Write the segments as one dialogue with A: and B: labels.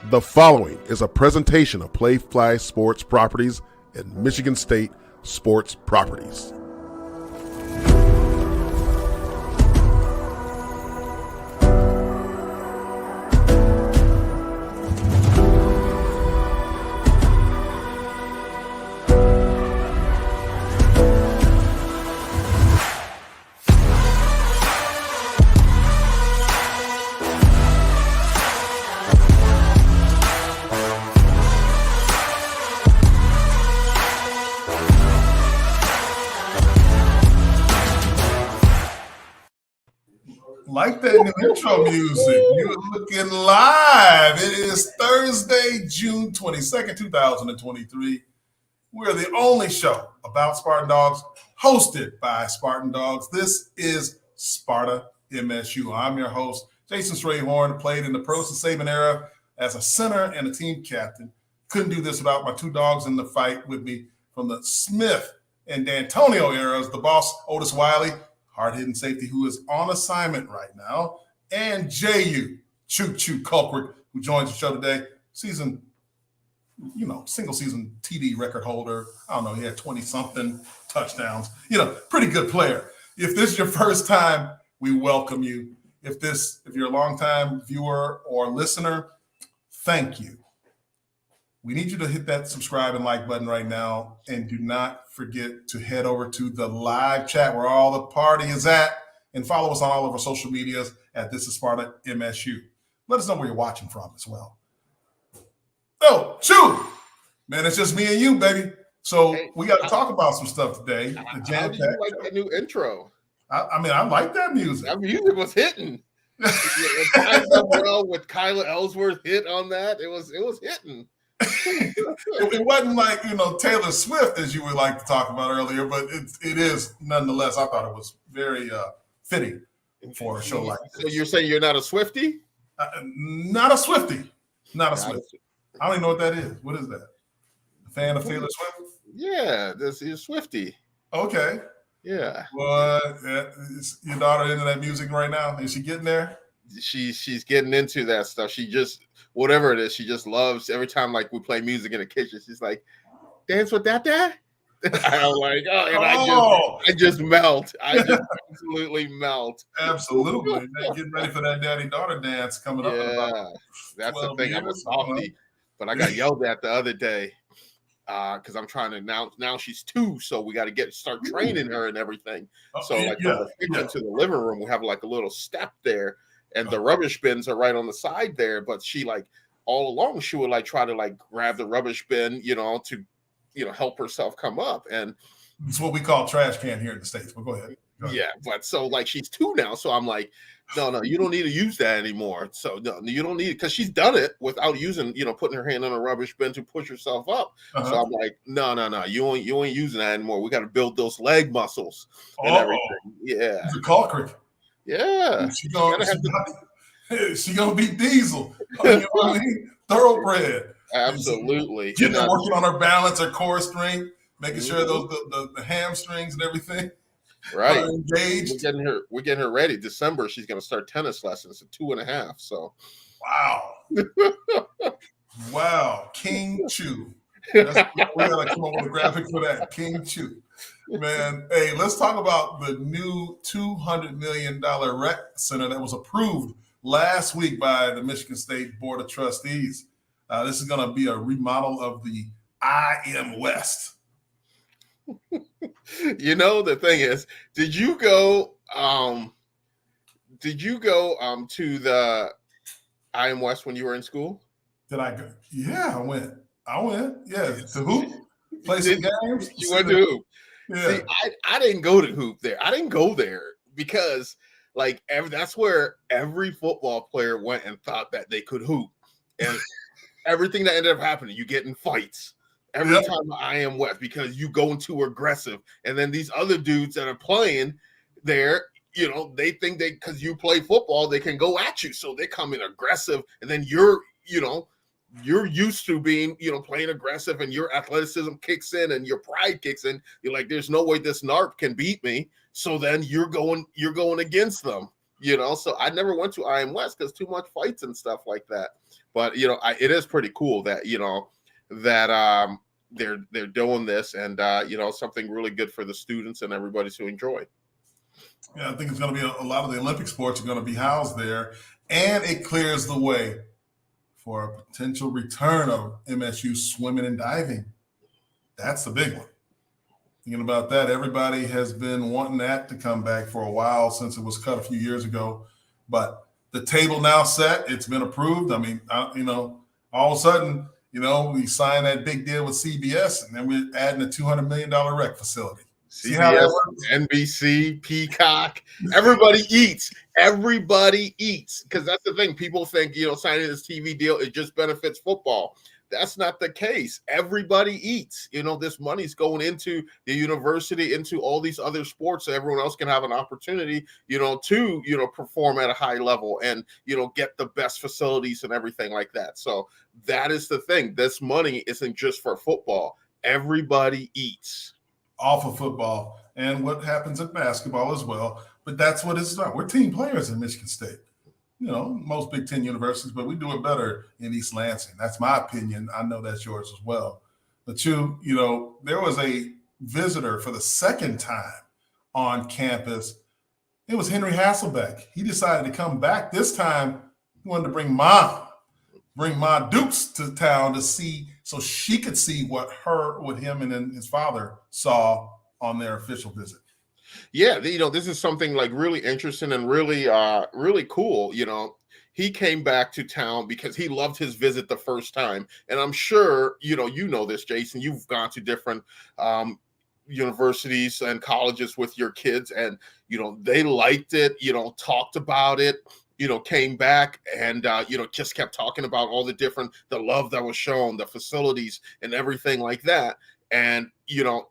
A: The following is a presentation of Playfly Sports Properties and Michigan State Sports Properties.
B: Like that new intro music. You're looking live. It is Thursday, June 22nd, 2023. We're the only show about Spartan Dawgs hosted by Spartan Dawgs. This is Sparta MSU. I'm your host, Jason Strayhorn, played in the Pros and Saban era as a center and a team captain. Couldn't do this without my two dogs in the fight with me from the Smith and D'Antonio eras, the boss, Otis Wiley, hard-hitting safety who is on assignment right now, and Jehuu Jehuu Caulcrick, who joins the show today. Single season TD record holder. I don't know, he had 20-something touchdowns. Pretty good player. If this is your first time, we welcome you. If you're a longtime viewer or listener, thank you. We need you to hit that subscribe and like button right now. And do not forget to head over to the live chat where all the party is at and follow us on all of our social medias at This is Sparta MSU. Let us know where you're watching from as well. Oh, shoot! Man, it's just me and you, baby. So we got to talk about some stuff today.
C: How do you like that new intro?
B: I like that music.
C: That music was hitting. Well, with Kyla Ellsworth hit on that, it was hitting.
B: It wasn't like Taylor Swift as you would like to talk about earlier, but it is nonetheless. I thought it was very fitting for a show like this.
C: So you're saying you're not a Swiftie?
B: Not a Swiftie. Not a Swiftie. I don't even know what that is. What is that? A fan of Taylor Swift?
C: Yeah, this is Swiftie.
B: Okay.
C: Yeah.
B: Well, is your daughter into that music right now? Is she getting there?
C: She's getting into that stuff. She just, whatever it is, she just loves every time like we play music in the kitchen. She's like, dance with that, Dad? I'm like, I just melt. I just absolutely melt.
B: Absolutely. Man, getting ready for that daddy-daughter dance coming up.
C: Yeah, that's the thing. I'm a softie, but I got yelled at the other day because I'm trying to now she's 2, so we got to start training her and everything. So when we get into the living room, we have like a little step there. And the rubbish bins are right on the side there, but she all along she would try to grab the rubbish bin, to help herself come up. And
B: it's what we call trash can here in the States. But go ahead.
C: Yeah, but so she's 2 now, so I'm like, no, you don't need to use that anymore. So no, you don't need it because she's done it without using, putting her hand on a rubbish bin to push herself up. So I'm like, no, you ain't using that anymore. We got to build those leg muscles and everything. Yeah,
B: it's a Caulcrick.
C: Yeah,
B: she gonna beat Diesel. You know what I mean? Thoroughbred.
C: Absolutely.
B: Working on her balance, her core strength, making sure those the hamstrings and everything.
C: Right.
B: Are engaged.
C: We're getting her ready. December, she's gonna start tennis lessons at 2.5. So
B: wow. Wow. King Chew. We gotta come up with a graphic for that. King Chew. Man, hey, let's talk about the new $200 million rec center that was approved last week by the Michigan State Board of Trustees. This is going to be a remodel of the IM West.
C: The thing is, did you go to the IM West when you were in school?
B: Did I go? Yeah, I went. Yeah, to hoop, play some games.
C: You went to hoop.
B: Yeah.
C: See, I didn't go to hoop there. I didn't go there because that's where every football player went and thought that they could hoop. And everything that ended up happening, you get in fights every time I am West because you go too aggressive. And then these other dudes that are playing there, they think because you play football, they can go at you. So they come in aggressive. And then you're used to being, playing aggressive and your athleticism kicks in and your pride kicks in. You're like, there's no way this narp can beat me. So then you're going against them. So I never went to IM West because too much fights and stuff like that. But it is pretty cool that they're doing this, and something really good for the students and everybody to enjoy.
B: Yeah, I think it's going to be a lot of the Olympic sports are going to be housed there, and it clears the way for a potential return of MSU swimming and diving. That's the big one. Thinking about that, everybody has been wanting that to come back for a while since it was cut a few years ago. But the table now set, it's been approved. I mean, all of a sudden, we signed that big deal with CBS, and then we're adding a $200 million rec facility. See how that works?
C: NBC, Peacock, everybody eats. Everybody eats. Because that's the thing. People think, signing this TV deal, it just benefits football. That's not the case. Everybody eats. This money's going into the university, into all these other sports, so everyone else can have an opportunity, to perform at a high level and, get the best facilities and everything like that. So that is the thing. This money isn't just for football. Everybody eats.
B: Off of football and what happens in basketball as well. But that's what it's about. We're team players in Michigan State. Most Big Ten universities, but we do it better in East Lansing. That's my opinion. I know that's yours as well. But there was a visitor for the second time on campus. It was Henry Hasselbeck. He decided to come back. This time, he wanted to bring Ma Dukes to town to see, so she could see what him and then his father saw on their official visit.
C: Yeah, this is something like really interesting and really, really cool. He came back to town because he loved his visit the first time. And I'm sure, you know this, Jason, you've gone to different universities and colleges with your kids, and, they liked it, talked about it, came back and, just kept talking about all the love that was shown, the facilities and everything like that. And,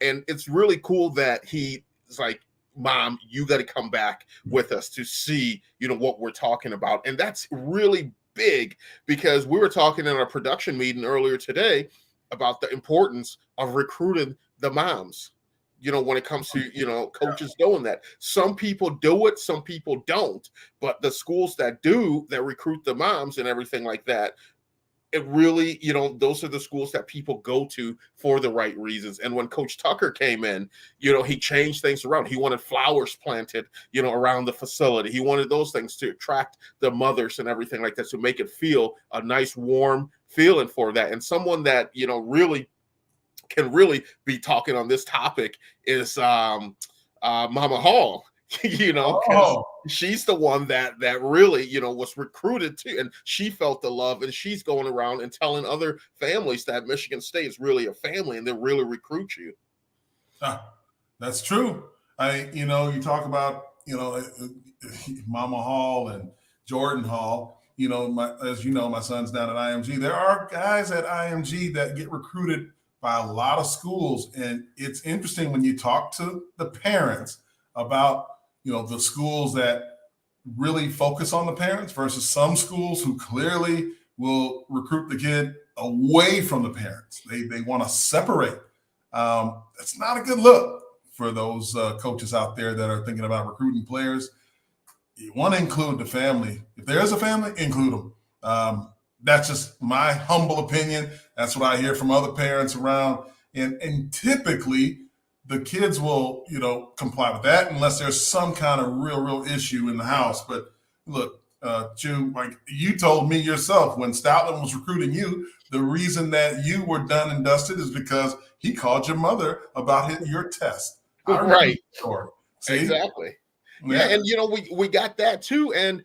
C: and it's really cool that he's like, Mom, you got to come back with us to see, what we're talking about. And that's really big, because we were talking in our production meeting earlier today about the importance of recruiting the moms, when it comes to, coaches doing that. Some people do it, some people don't. But the schools that do, that recruit the moms and everything like that, it really, those are the schools that people go to for the right reasons. And when Coach Tucker came in, he changed things around. He wanted flowers planted, around the facility. He wanted those things to attract the mothers and everything like that, to make it feel a nice, warm feeling for that. And someone that, really can really be talking on this topic is Mama Hall. She's the one that really, was recruited to, and she felt the love, and she's going around and telling other families that Michigan State is really a family and they really recruit you.
B: That's true. You talk about, Mama Hall and Jordan Hall, as my son's down at IMG. There are guys at IMG that get recruited by a lot of schools. And it's interesting when you talk to the parents about, the schools that really focus on the parents versus some schools who clearly will recruit the kid away from the parents. They want to separate. That's not a good look for those coaches out there that are thinking about recruiting players. You want to include the family. If there is a family, include them. That's just my humble opinion. That's what I hear from other parents around. And typically, the kids will, comply with that unless there's some kind of real issue in the house. But look, Jehuu, like you told me yourself, when Stoutland was recruiting you, the reason that you were done and dusted is because he called your mother about your test.
C: Right.
B: Exactly.
C: Yeah, and we got that too. And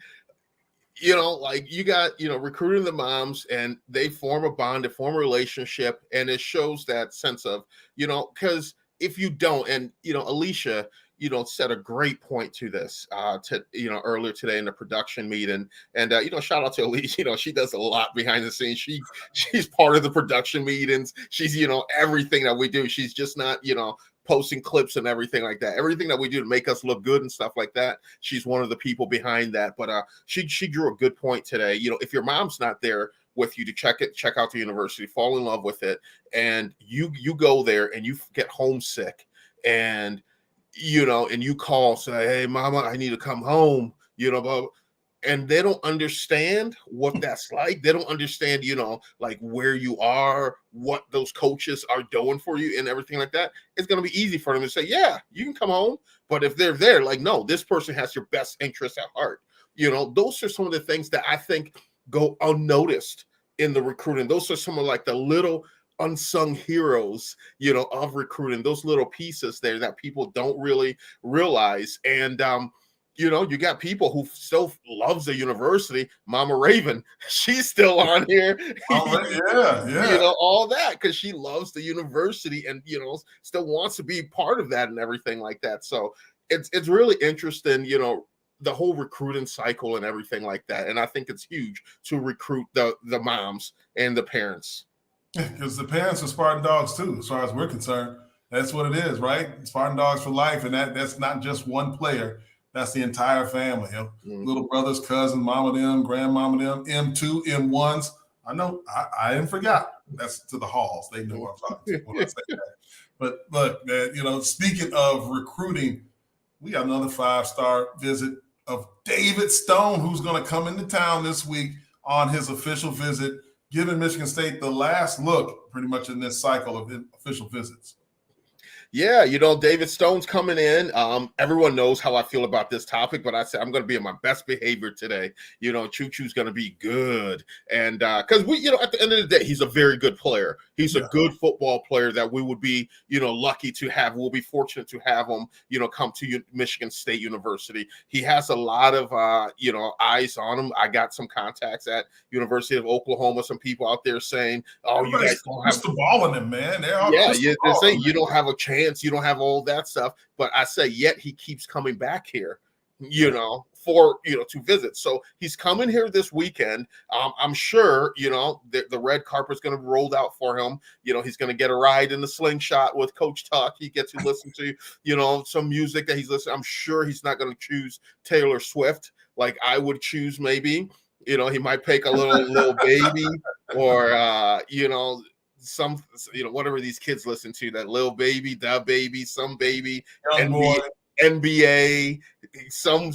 C: like you got, recruiting the moms, and they form a bond, they form a relationship, and it shows that sense of, because if you don't, and Alicia, said a great point to this earlier today in the production meeting, and shout out to Alicia. She does a lot behind the scenes. She's part of the production meetings. She's everything that we do. She's just not posting clips and everything like that. Everything that we do to make us look good and stuff like that, she's one of the people behind that. But she drew a good point today. If your mom's not there with you to check out the university, fall in love with it, and you go there and you get homesick, and and you call, say, hey Mama, I need to come home, but and they don't understand what that's like. They don't understand, like where you are, what those coaches are doing for you and everything like that. It's going to be easy for them to say, yeah, you can come home. But if they're there, like, no, this person has your best interest at heart. Those are some of the things that I think go unnoticed in the recruiting. Those are some of like the little unsung heroes, of recruiting, those little pieces there that people don't really realize. And, you got people who still loves the university. Mama Raven, she's still on here.
B: Yeah.
C: All that because she loves the university and still wants to be part of that and everything like that. So it's really interesting, the whole recruiting cycle and everything like that. And I think it's huge to recruit the moms and the parents.
B: Because the parents are Spartan Dawgs too, as far as we're concerned. That's what it is, right? Spartan Dawgs for life, and that's not just one player. That's the entire family. Little brothers, cousins, mama them, grandmama them, M2, M1s. I know, I didn't forget. That's to the halls. They know what I'm talking to when I say that. But look, man, speaking of recruiting, we got another 5-star visit of David Stone, who's going to come into town this week on his official visit, giving Michigan State the last look pretty much in this cycle of official visits.
C: Yeah, David Stone's coming in. Everyone knows how I feel about this topic, but I said I'm going to be in my best behavior today. Choo Choo's going to be good. And because we, at the end of the day, he's a very good player. He's a good football player that we would be, lucky to have. We'll be fortunate to have him, come to Michigan State University. He has a lot of, eyes on him. I got some contacts at University of Oklahoma. Some people out there saying, "Oh, you guys don't have
B: the ball in him, man."
C: They're saying you don't have a chance. You don't have all that stuff. But I say, yet he keeps coming back here, for, to visit. So he's coming here this weekend. I'm sure, the red carpet's going to be rolled out for him. He's going to get a ride in the slingshot with Coach Tuck. He gets to listen to, some music that he's listening. I'm sure he's not going to choose Taylor Swift like I would choose maybe. He might pick a little baby or, some, whatever these kids listen to, that Lil Baby, Da Baby, some baby, NBA, some,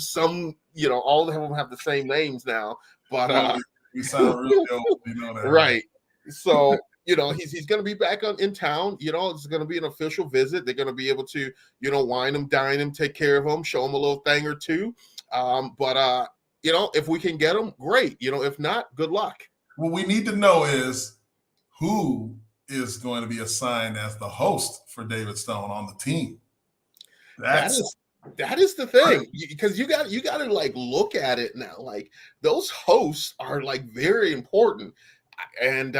C: all of them have the same names now, but
B: you sound really old, that.
C: Right. So, he's going to be back in town. It's going to be an official visit. They're going to be able to, wine him, dine him, take care of him, show him a little thing or two. But if we can get him, great. If not, good luck.
B: What we need to know is who is going to be assigned as the host for David Stone on the team.
C: That is the thing, because you got to like look at it now. Like those hosts are like very important, and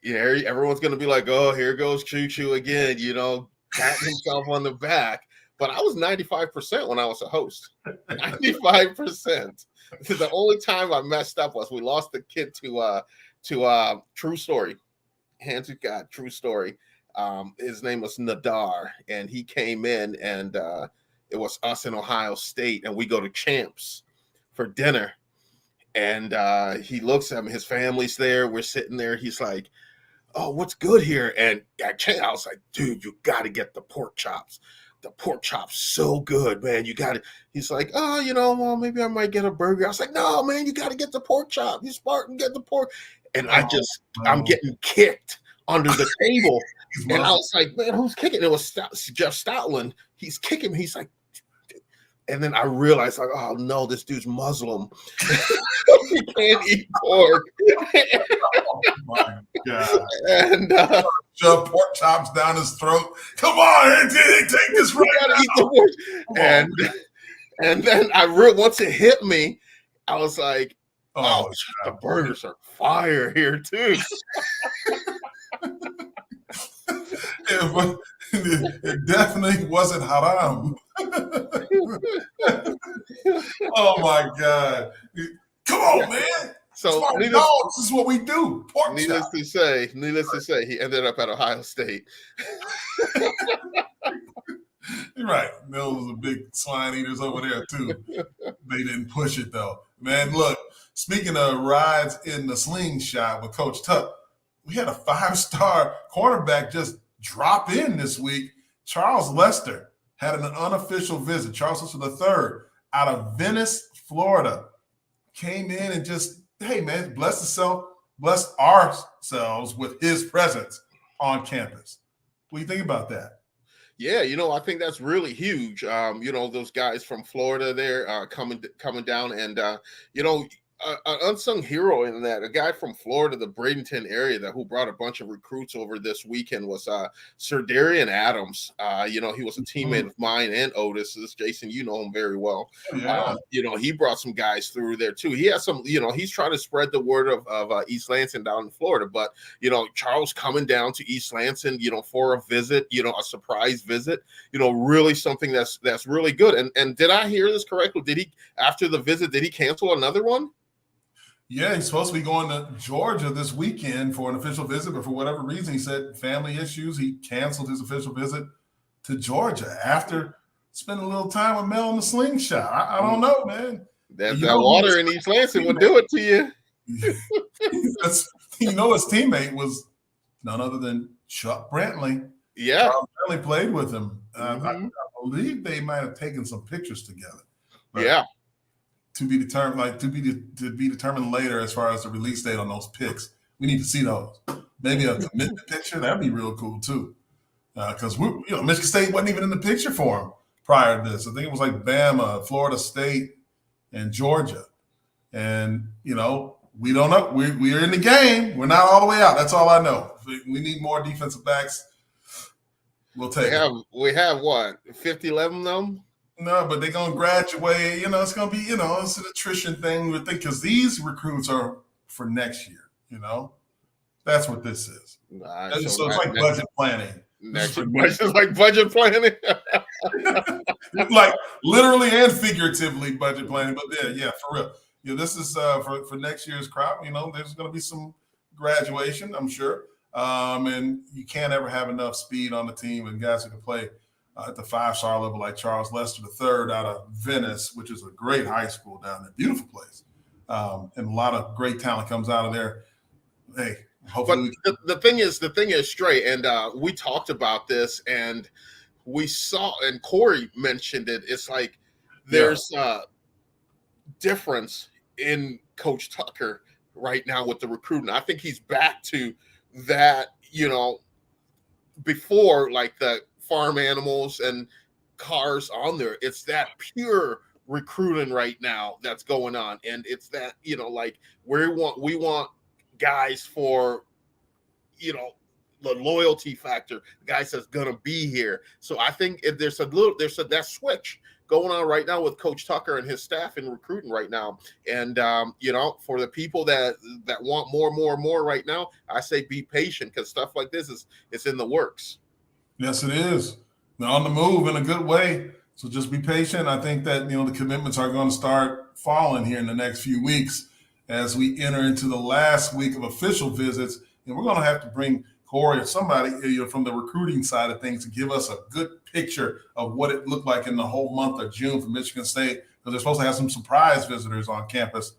C: everyone's going to be like, "Oh, here goes Choo Choo again," patting himself on the back. But I was 95% when I was a host. 95%. The only time I messed up was we lost the kid to True Story. Hands to God, true story. His name was Nadar, and he came in, and it was us in Ohio State, and we go to Champs for dinner. And he looks at me, his family's there, we're sitting there, he's like, "Oh, what's good here?" And I was like, "Dude, you got to get the pork chops. The pork chops so good, man. You got it." He's like, "Oh, well, maybe I might get a burger." I was like, "No, man, you got to get the pork chop. You Spartan, get the pork." And I'm getting kicked under the table. And I was like, "Man, who's kicking?" It was Jeff Stoutland. He's kicking me. He's like, and then I realized, like, oh no, this dude's Muslim. He can't eat pork.
B: Oh my God.
C: And
B: shove pork chops down his throat. Come on, take this right now.
C: And then once it hit me, I was like, "Oh, the burgers are fire here too."
B: It definitely wasn't haram. Oh my God! Come on, man!
C: So
B: this is what we do.
C: Needless to say, he ended up at Ohio State.
B: You're right. Those are big swine eaters over there too. They didn't push it though, man. Look, speaking of rides in the slingshot with Coach Tuck, we had a 5-star cornerback just drop in this week. Charles Lester had an unofficial visit. Charles Lester III out of Venice, Florida, came in and just, hey, man, bless ourselves with his presence on campus. What do you think about that?
C: Yeah, I think that's really huge. Those guys from Florida there coming down, and an unsung hero in that, a guy from Florida, the Bradenton area, who brought a bunch of recruits over this weekend was Sir Darian Adams. He was a teammate of mine and Otis's. Jason, you know him very well.
B: Yeah.
C: He brought some guys through there too. He has some, he's trying to spread the word of East Lansing down in Florida. But Charles coming down to East Lansing, for a visit, a surprise visit, really something that's really good. And did I hear this correctly? Did he, after the visit, did he cancel another one?
B: Yeah, he's supposed to be going to Georgia this weekend for an official visit, but for whatever reason, he said family issues. He canceled his official visit to Georgia after spending a little time with Mel in the slingshot. I don't know, man.
C: That water in East Lansing would do it to you.
B: His teammate was none other than Chuck Brantley.
C: Yeah.
B: Brantley played with him. I believe they might have taken some pictures together.
C: Yeah.
B: To be determined, to be determined later as far as the release date on those pics. We need to see those. Maybe a commitment picture, that'd be real cool too. Because Michigan State wasn't even in the picture for him prior to this. I think it was like Bama, Florida State, and Georgia. And we don't know. We are in the game. We're not all the way out. That's all I know. We need more defensive backs. We'll take it.
C: We have what, 50-11 of them?
B: No, but they're going to graduate. It's going to be, it's an attrition thing with it because these recruits are for next year, That's what this is. So it's like budget planning.
C: Next year, it's like budget planning.
B: Like literally and figuratively budget planning. But yeah, for real. This is for next year's crop. There's going to be some graduation, I'm sure. And you can't ever have enough speed on the team and guys who can play at the 5-star level, like Charles Lester III out of Venice, which is a great high school down there, beautiful place, and a lot of great talent comes out of there. Hey, hopefully.
C: But the thing is, Stray, and we talked about this, and we saw, and Corey mentioned it. It's like there's a difference in Coach Tucker right now with the recruiting. I think he's back to that, before like the farm animals and cars on there. It's that pure recruiting right now that's going on, and it's that like we want guys for the loyalty factor, the guys that's gonna be here. So I think there's that switch going on right now with Coach Tucker and his staff in recruiting right now. And for the people that want more right now, I say be patient, because stuff like this it's in the works.
B: Yes, it is. They're on the move in a good way. So just be patient. I think that, the commitments are going to start falling here in the next few weeks as we enter into the last week of official visits. And we're going to have to bring Corey or somebody from the recruiting side of things to give us a good picture of what it looked like in the whole month of June for Michigan State, because they're supposed to have some surprise visitors on campus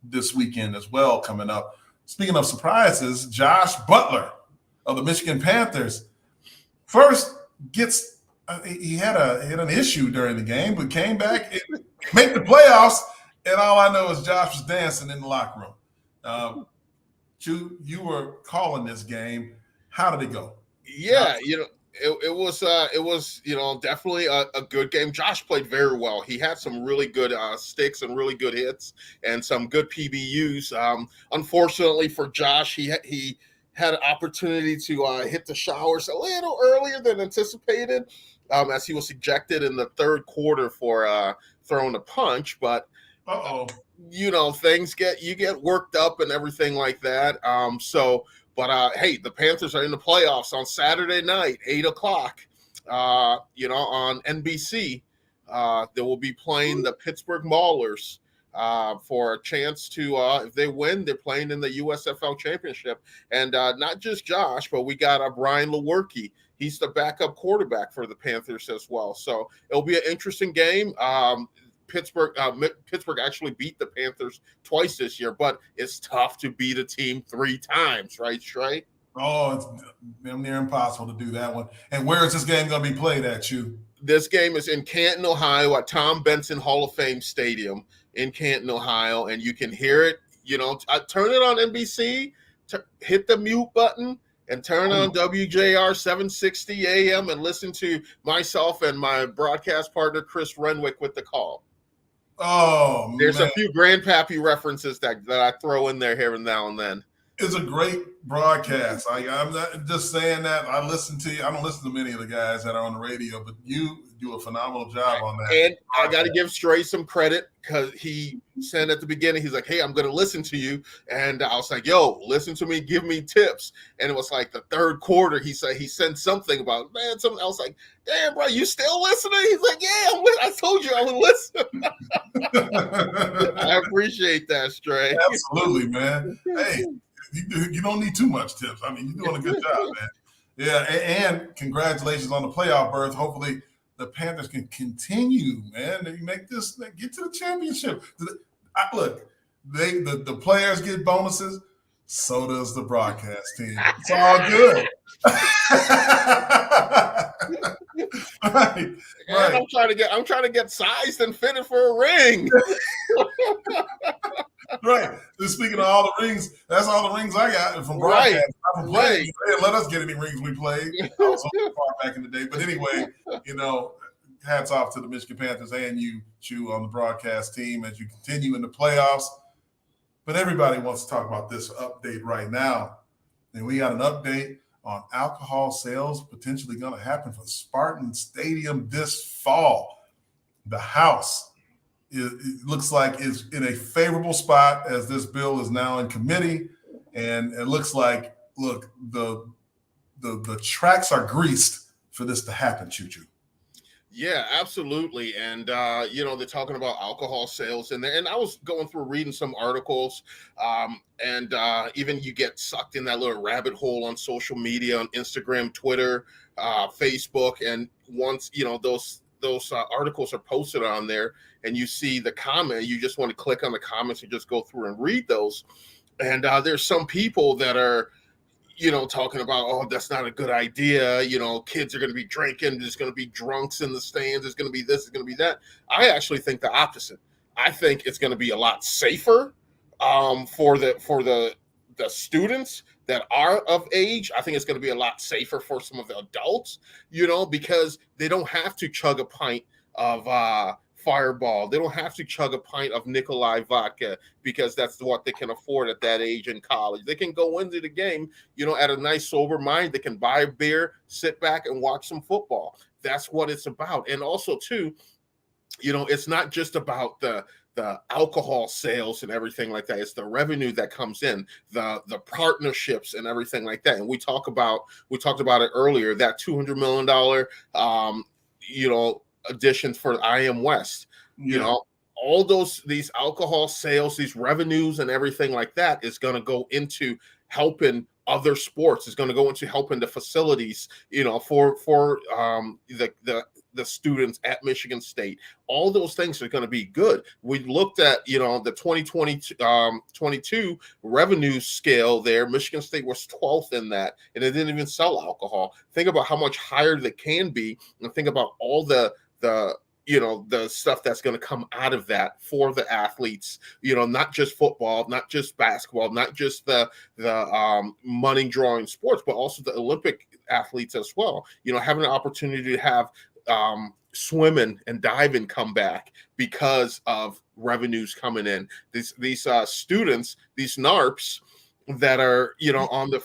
B: this weekend as well coming up. Speaking of surprises, Josh Butler of the Michigan Panthers first gets he had an issue during the game, but came back and made the playoffs. And all I know is Josh was dancing in the locker room. You were calling this game. How did it go?
C: Yeah, it was definitely a good game. Josh played very well. He had some really good sticks and really good hits and some good PBUs. Unfortunately for Josh, he had an opportunity to hit the showers a little earlier than anticipated, as he was ejected in the third quarter for throwing a punch. But things get worked up and everything like that. Hey, the Panthers are in the playoffs on Saturday night, 8:00. On NBC. They will be playing the Pittsburgh Maulers for a chance to, if they win, they're playing in the USFL Championship. And not just Josh, but we got Brian Lewerke. He's the backup quarterback for the Panthers as well. So it'll be an interesting game. Pittsburgh actually beat the Panthers twice this year, but it's tough to beat a team 3 times, right, Stray?
B: Oh, it's damn near impossible to do that one. And where is this game going to be played at, you?
C: This game is in Canton, Ohio, at Tom Benson Hall of Fame Stadium. in Canton, Ohio, and you can hear it. Turn it on NBC, hit the mute button, and turn on WJR 760 AM and listen to myself and my broadcast partner, Chris Renwick, with the call.
B: Oh,
C: There's
B: man.
C: a few grandpappy references that I throw in there here and now and then.
B: It's a great broadcast. I'm not just saying that. I listen to you. I don't listen to many of the guys that are on the radio, but you do a phenomenal job on that.
C: And I got to give Stray some credit because he said at the beginning, he's like, hey, I'm going to listen to you. And I was like, yo, listen to me, give me tips. And it was like the third quarter, he sent something about, man, something. I was like, damn, bro, you still listening? He's like, yeah, I told you I would listen. I appreciate that, Stray.
B: Absolutely, man. Hey, you don't need too much tips. I mean, you're doing a good job, man. Yeah, and congratulations on the playoff berth. Hopefully the Panthers can continue, man. They get to the championship. Look, the players get bonuses. So does the broadcast team. It's all good. Right.
C: I'm trying to get sized and fitted for a ring.
B: Right. Speaking of all the rings, that's all the rings I got from broadcast. Right. They didn't let us get any rings we played. I was so far back in the day. But anyway, hats off to the Michigan Panthers and you, Chew, on the broadcast team as you continue in the playoffs. But everybody wants to talk about this update right now. And we got an update on alcohol sales potentially going to happen for Spartan Stadium this fall. The House, it looks like, is in a favorable spot as this bill is now in committee. And it looks like, the tracks are greased for this to happen, Choo-Choo.
C: Yeah, absolutely. And, they're talking about alcohol sales in there. And I was going through reading some articles and even you get sucked in that little rabbit hole on social media, on Instagram, Twitter, Facebook. And once, those articles are posted on there and you see the comment, you just want to click on the comments and just go through and read those. And there's some people that are, talking about, oh, that's not a good idea. Kids are going to be drinking. There's going to be drunks in the stands. There's going to be this, there's going to be that. I actually think the opposite. I think it's going to be a lot safer for the students that are of age. I think it's going to be a lot safer for some of the adults, because they don't have to chug a pint of Fireball. They don't have to chug a pint of Nikolai vodka because that's what they can afford at that age in college. They can go into the game, at a nice sober mind. They can buy a beer, sit back and watch some football. That's what it's about. And also too, it's not just about the alcohol sales and everything like that. It's the revenue that comes in, the partnerships and everything like that. And we talked about it earlier, that $200 million, additions for IM West, all these alcohol sales, these revenues and everything like that is going to go into helping other sports. Is going to go into helping the facilities, for the students at Michigan State. All those things are going to be good. We looked at, the 2022 revenue scale there. Michigan State was 12th in that, and it didn't even sell alcohol. Think about how much higher they can be, and think about all the stuff that's going to come out of that for the athletes, not just football, not just basketball, not just the money drawing sports, but also the Olympic athletes as well, having an opportunity to have swimming and diving come back because of revenues coming in. These students, these NARPs that are, on the,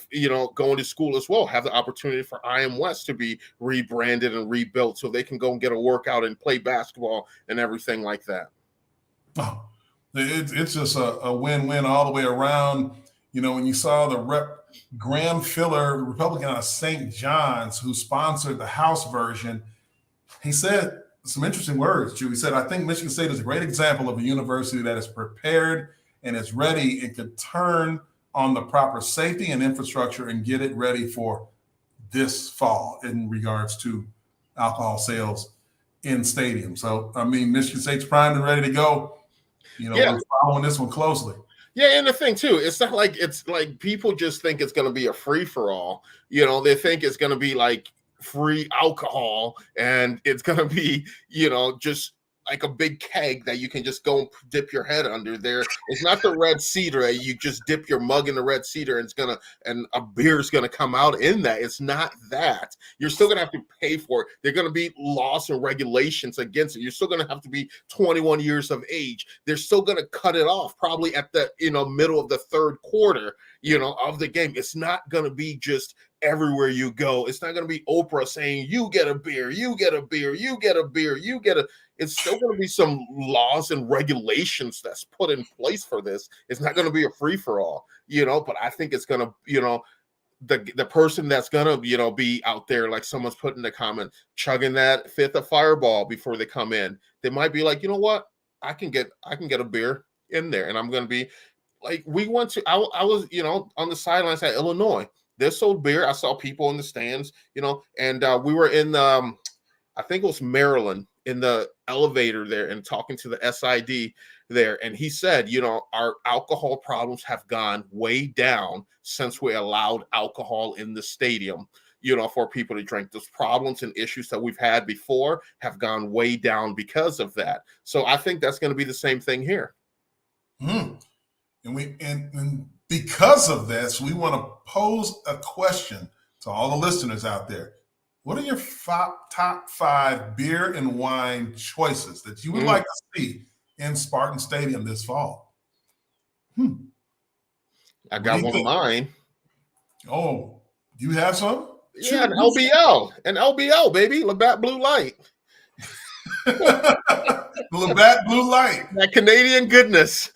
C: going to school as well, have the opportunity for IM West to be rebranded and rebuilt so they can go and get a workout and play basketball and everything like that.
B: Oh, it's just a win-win all the way around. When you saw the Rep. Graham Filler, Republican out of St. John's, who sponsored the House version, he said some interesting words, Drew. He said, I think Michigan State is a great example of a university that is prepared and is ready and could turn on the proper safety and infrastructure and get it ready for this fall in regards to alcohol sales in stadiums. So, Michigan State's primed and ready to go. We're following this one closely.
C: Yeah, and the thing too, it's not like people just think it's going to be a free for all. They think it's going to be like free alcohol and it's going to be, just like a big keg that you can just go and dip your head under there. It's not the red cedar that you just dip your mug in the red cedar and a beer is gonna come out in that. It's not that. You're still gonna have to pay for it. There are gonna be laws and regulations against it. You're still gonna have to be 21 years of age. They're still gonna cut it off probably at the middle of the third quarter, of the game. It's not gonna be just everywhere you go. It's not going to be Oprah saying, you get a beer, you get a beer, you get a beer, you get a. It's still going to be some laws and regulations that's put in place for this. It's not going to be a free for all, but I think it's going to, the person that's going to, be out there, like someone's put in the comment, chugging that fifth of Fireball before they come in. They might be like, you know what? I can get a beer in there. And I'm going to be like, I was, on the sidelines at Illinois. They sold beer. I saw people in the stands, and we were in, I think it was Maryland, in the elevator there and talking to the SID there. And he said, our alcohol problems have gone way down since we allowed alcohol in the stadium, for people to drink. Those problems and issues that we've had before have gone way down because of that. So I think that's going to be the same thing here.
B: And because of this, we want to pose a question to all the listeners out there. What are your top 5 beer and wine choices that you would like to see in Spartan Stadium this fall?
C: I got one of mine.
B: Oh, you have some?
C: Yeah, an LBL, baby. Labatt Blue Light.
B: Labatt Blue Light.
C: That Canadian goodness.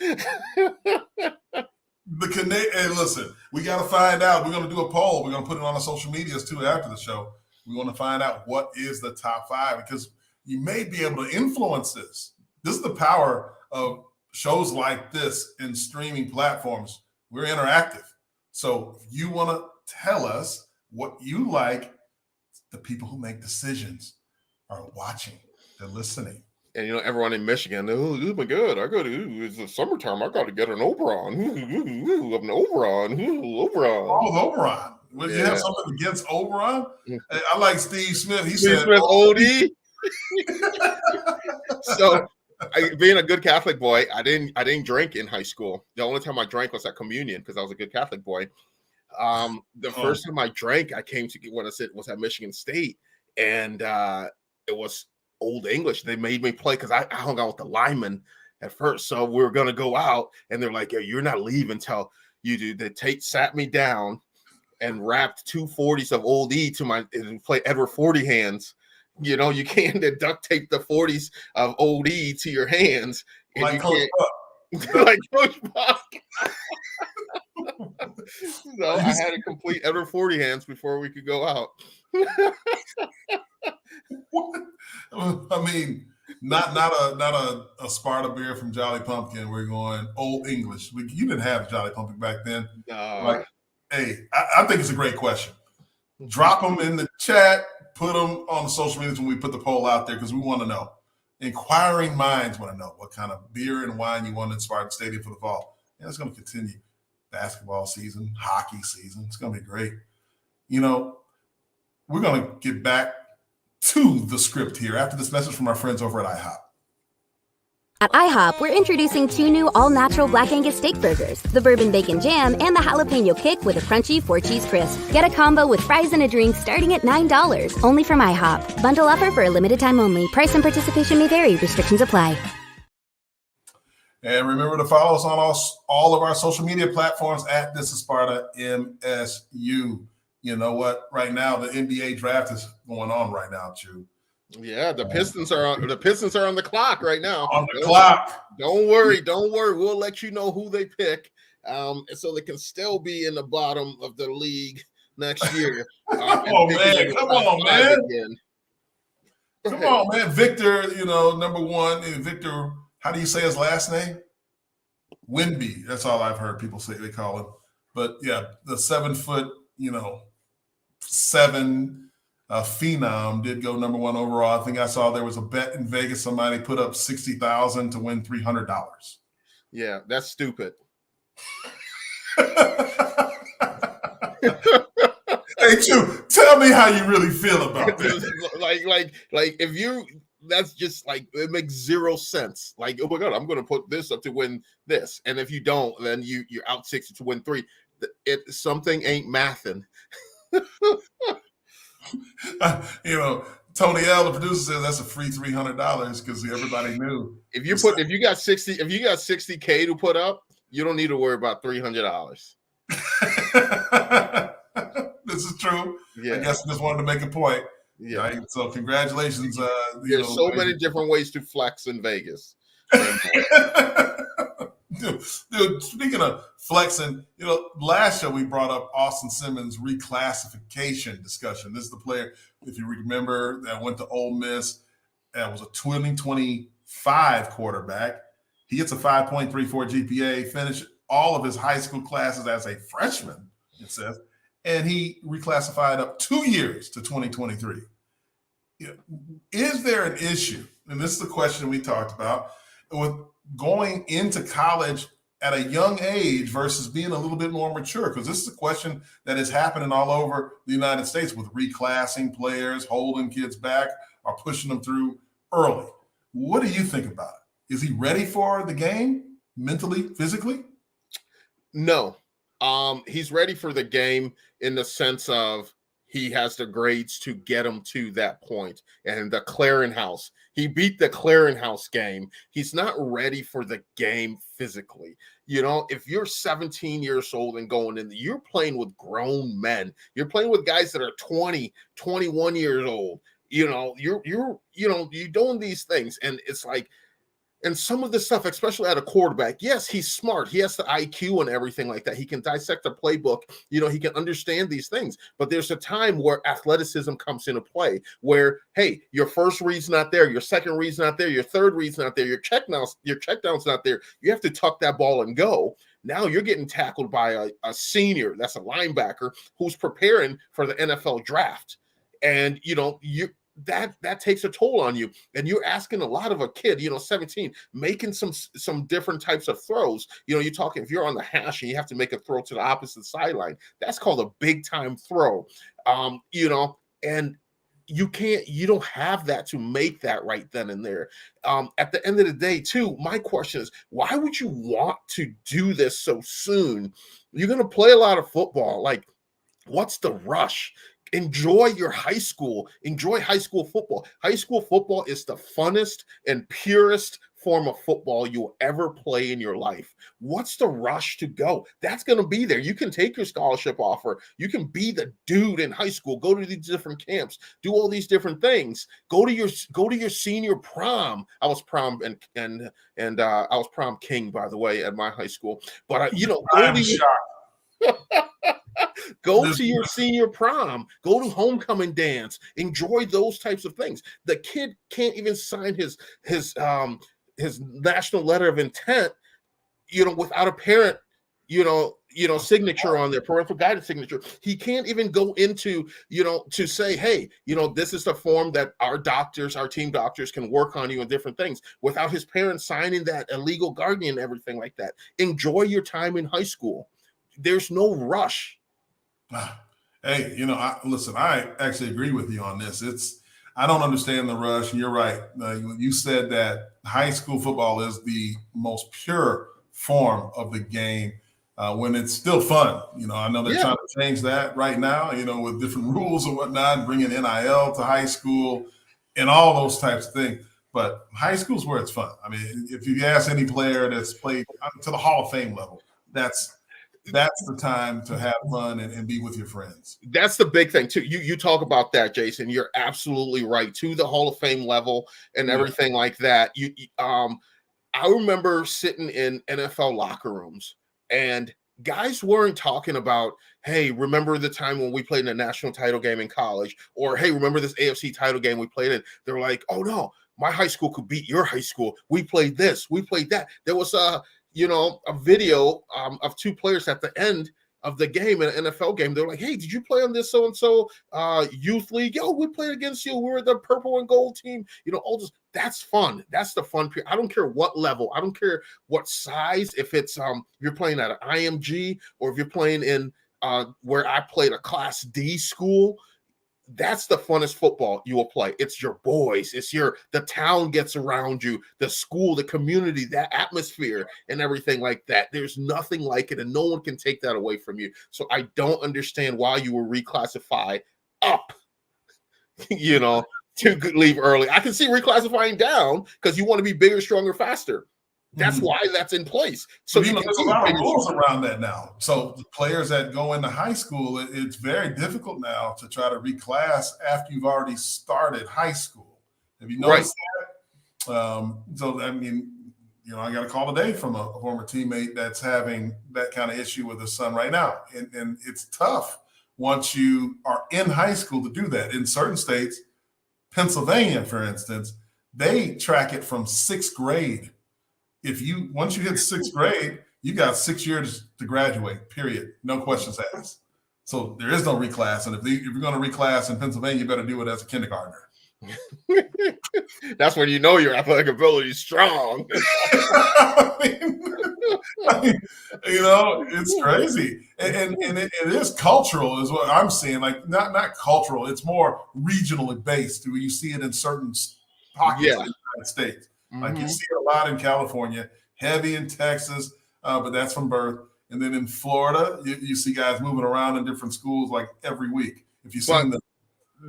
B: Hey, listen, we got to find out. We're going to do a poll. We're going to put it on the social medias too after the show. We want to find out what is the top 5 because you may be able to influence this. This is the power of shows like this and streaming platforms. We're interactive. So if you want to tell us what you like, the people who make decisions are watching. They're listening.
C: And everyone in Michigan, oh my God, it's the summertime. I got to get an Oberon. An Oberon. Oberon.
B: Oh, Oberon. Would you have something against Oberon? I like Steve Smith. He
C: Steve
B: said
C: Smith OD. So, being a good Catholic boy, I didn't drink in high school. The only time I drank was at communion because I was a good Catholic boy. The first time I drank, I came to what I said was at Michigan State, and it was Old English. They made me play because I hung out with the linemen at first. So we were going to go out and they're like, yeah, you're not leaving until you do. They sat me down and wrapped 2 40s of Old E to my and play Edward 40 hands. You can't duct tape the 40s of Old E to your hands. And
B: like
C: you
B: Coach
C: can't, like Coach Buck. So I had to complete Edward 40 hands before we could go out.
B: I mean, not a Sparta beer from Jolly Pumpkin. We're going Old English. You didn't have Jolly Pumpkin back then.
C: No.
B: Hey, I think it's a great question. Drop them in the chat. Put them on the social media when we put the poll out there because we want to know. Inquiring minds want to know what kind of beer and wine you want in Spartan Stadium for the fall. And it's going to continue. Basketball season, hockey season. It's going to be great. We're going to get back to the script here after this message from our friends over at IHOP.
D: At IHOP, we're introducing 2 new all-natural Black Angus steak burgers, the bourbon bacon jam, and the jalapeno kick with a crunchy 4-cheese crisp. Get a combo with fries and a drink starting at $9, only from IHOP. Bundle offer for a limited time only. Price and participation may vary. Restrictions apply.
B: And remember to follow us on all of our social media platforms at This is Sparta MSU. You know what? Right now, the NBA draft is going on right now, too.
C: Yeah, the Pistons are on the clock right now.
B: On the clock.
C: Don't worry. We'll let you know who they pick, so they can still be in the bottom of the league next year.
B: Come on, man. Victor, number 1. And Victor, how do you say his last name? Wimby. That's all I've heard people say they call him. But yeah, the 7-foot, 7 phenom did go number 1 overall. I think I saw there was a bet in Vegas. Somebody put up $60,000 to win $300.
C: Yeah, that's stupid.
B: Hey, Chu, tell me how you really feel about this.
C: like if you that's just like, it makes zero sense. Like, oh my God, I'm going to put this up to win this. And if you don't, then you're out 60 to win 3. Something ain't mathing.
B: Tony L, the producer, says that's a free $300 because everybody knew.
C: If you got 60K to put up, you don't need to worry about $300.
B: This is true.
C: Yeah.
B: I guess I just wanted to make a point.
C: Yeah.
B: Right? So congratulations.
C: There's so many different ways to flex in Vegas.
B: Dude, speaking of flexing, last show we brought up Austin Simmons' reclassification discussion. This is the player, if you remember, that went to Ole Miss. That was a 2025 quarterback. He gets a 5.34 GPA, finished all of his high school classes as a freshman, it says, and he reclassified up 2 years to 2023. Is there an issue, and this is the question we talked about, with going into college at a young age versus being a little bit more mature? Because this is a question that is happening all over the United States with reclassing players, holding kids back, or pushing them through early. What do you think about it? Is he ready for the game mentally, physically?
C: No. He's ready for the game in the sense of he has the grades to get him to that point. And the clearinghouse, he beat the clearinghouse game. He's not ready for the game physically. If you're 17 years old and going in, you're playing with grown men. You're playing with guys that are 20, 21 years old. You're doing these things. And it's like, and some of the stuff, especially at a quarterback, yes, he's smart. He has the IQ and everything like that. He can dissect a playbook. He can understand these things. But there's a time where athleticism comes into play where, hey, your first read's not there. Your second read's not there. Your third read's not there. Your checkdown's not there. You have to tuck that ball and go. Now you're getting tackled by a senior, that's a linebacker, who's preparing for the NFL draft. And, that takes a toll on you, and you're asking a lot of a kid, 17, making some different types of throws. You're talking, if you're on the hash and you have to make a throw to the opposite sideline, that's called a big time throw. And you don't have that to make that right then and there. At the end of the day too, my question is, why would you want to do this so soon? You're going to play a lot of football. Like, what's the rush? Enjoy your high school. Enjoy high school football. High school football is the funnest and purest form of football you'll ever play in your life. What's the rush to go? That's going to be there. You can take your scholarship offer. You can be the dude in high school. Go to these different camps. Do all these different things. Go to your senior prom. I was prom and I was prom king, by the way, at my high school. But go to your senior prom, go to homecoming dance, enjoy those types of things. The kid can't even sign his national letter of intent, without a parent, signature on there, parental guidance signature. He can't even go into, to say, hey, this is the form that our team doctors can work on you and different things without his parents signing that, a legal guardian, everything like that. Enjoy your time in high school. There's no rush.
B: Hey, I actually agree with you on this. I don't understand the rush. You're right. You said that high school football is the most pure form of the game when it's still fun. I know they're trying to change that right now, with different rules and whatnot, bringing NIL to high school and all those types of things. But high school is where it's fun. I mean, if you ask any player that's played to the Hall of Fame level, that's the time to have fun and be with your friends. That's
C: the big thing too. You talk about that, Jason. You're absolutely right. To the Hall of Fame level and everything like that. I remember sitting in NFL locker rooms and guys weren't talking about, hey, remember the time when we played in a national title game in college? Or, hey, remember this AFC title game we played in? They're like, oh no, my high school could beat your high school. We played this, we played that. There was a video of two players at the end of the game in an NFL game. They're like, hey, did you play on this so-and-so youth league? Yo, we played against you. We were the purple and gold team. All this. That's fun. That's the fun period. I don't care what level. I don't care what size. If it's you're playing at an IMG or if you're playing in where I played, a Class D school, that's the funnest football you will play. It's your boys. It's the town gets around you, the school, the community, that atmosphere and everything like that. There's nothing like it, and no one can take that away from you. So I don't understand why you will reclassify up, to leave early. I can see reclassifying down because you want to be bigger, stronger, faster. That's why that's in place. So
B: there's a lot of rules around that now. So the players that go into high school, it's very difficult now to try to reclass after you've already started high school. Have you noticed that? So I mean, I got a call today from a former teammate that's having that kind of issue with his son right now, and it's tough once you are in high school to do that. In certain states, Pennsylvania, for instance, they track it from 6th grade. Once you hit 6th grade, you got 6 years to graduate, period. No questions asked. So there is no reclass. And if you're going to reclass in Pennsylvania, you better do it as a kindergartner.
C: That's when you know your athletic ability is strong.
B: I mean, it's crazy. And it is cultural is what I'm seeing. Like not cultural. It's more regionally based. Where you see it in certain pockets of the United States. Like you see it a lot in California, heavy in Texas, but that's from birth. And then in Florida, you see guys moving around in different schools like every week. If you see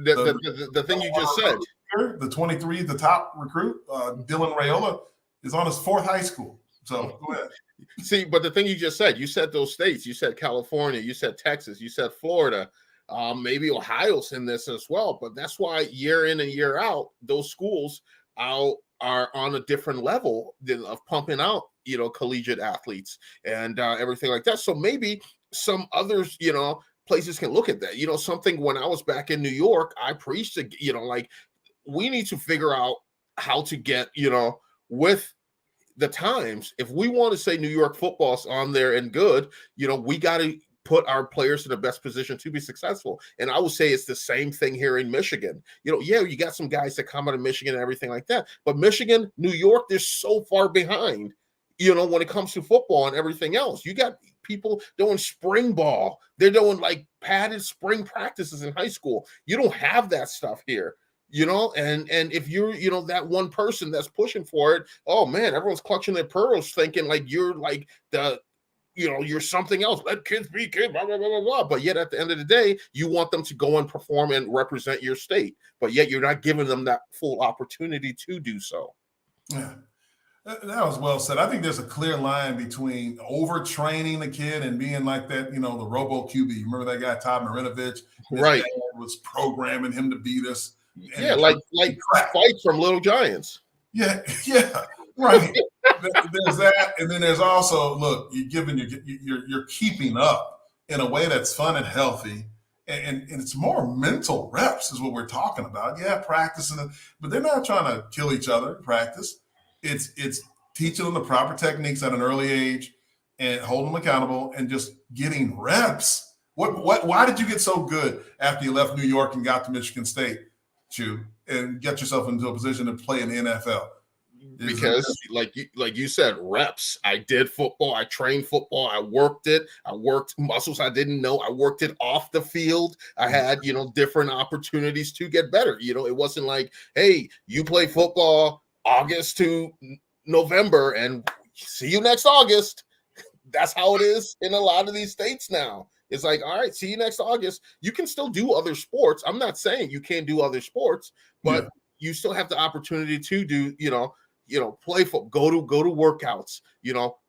C: the thing you just said,
B: the 23, the top recruit, Dylan Raiola, is on his 4th high school. So go ahead.
C: See, but the thing you just said, you said those states, you said California, you said Texas, you said Florida, maybe Ohio's in this as well. But that's why year in and year out, those schools are on a different level of pumping out, collegiate athletes and everything like that. So maybe some others, places can look at that. Something when I was back in New York, I preached to, like, we need to figure out how to get, with the times. If we want to say New York football's on there and good, we got to put our players in the best position to be successful. And I would say it's the same thing here in Michigan. You got some guys that come out of Michigan and everything like that. But Michigan, New York, they're so far behind, when it comes to football and everything else. You got people doing spring ball. They're doing like padded spring practices in high school. You don't have that stuff here. And if you're, that one person that's pushing for it, oh man, everyone's clutching their pearls thinking like you're like you're something else. Let kids be kids, blah, blah, blah, blah, blah. But yet at the end of the day, you want them to go and perform and represent your state. But yet you're not giving them that full opportunity to do so.
B: Yeah, that was well said. I think there's a clear line between overtraining the kid and being like that, the Robo QB. Remember that guy, Todd Marinovich?
C: Right.
B: His dad was programming him to beat us.
C: Yeah, like Spike from Little Giants.
B: Yeah, right. There's that, and then there's also, look, you're keeping up in a way that's fun and healthy, and it's more mental reps is what we're talking about. Yeah, practicing, but they're not trying to kill each other in practice. It's teaching them the proper techniques at an early age and holding them accountable and just getting reps. Why did you get so good after you left New York and got to Michigan State, Chew, and get yourself into a position to play in the NFL?
C: Because like you said, reps. I did football. I trained football. I worked it. I worked muscles I didn't know. I worked it off the field. I had, different opportunities to get better. It wasn't like, hey, you play football August to November and see you next August. That's how it is in a lot of these states now. It's like, all right, see you next August. You can still do other sports. I'm not saying you can't do other sports, but you still have the opportunity to do, play football, go to workouts,